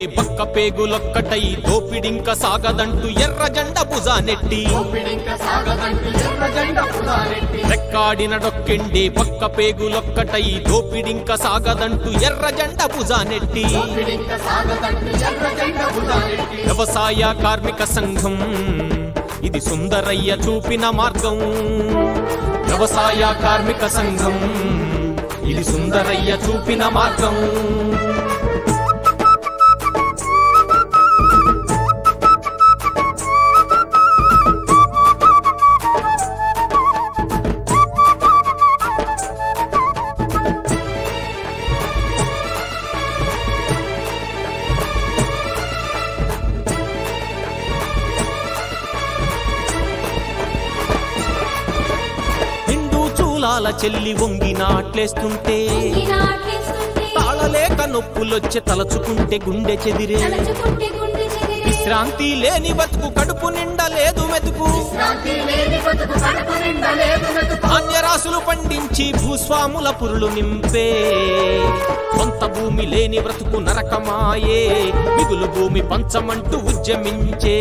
పక్క పేగులొక్కటై దోపిడింక సాగదంటూ ఎర్ర జెండ భుజానెట్టి రెక్కాడిన డొక్కెండి పక్క పేగులొక్కటై దోపిడింక సాగదంటూ ఎర్ర జెండ భుజానెట్టి వ్యవసాయ కార్మిక సంఘం ఇది సుందరయ్య చూపిన మార్గం. వ్యవసాయ కార్మిక సంఘం ఇది సుందరయ్య చూపిన మార్గం. చెల్లి వంగి నాట్లేస్తుంటే తాళలేక నొప్పులొచ్చే తలచుకుంటే గుండె చెదిరే. విశ్రాంతి లేని బతుకు కడుపు నిండా లేదు మెతుకు. ధాన్యరాశులు పండించి భూస్వాముల పురులు నింపే. కొంత భూమి లేని బ్రతుకు నరకమాయే. మిగులు భూమి పంచమంటూ ఉద్యమించే.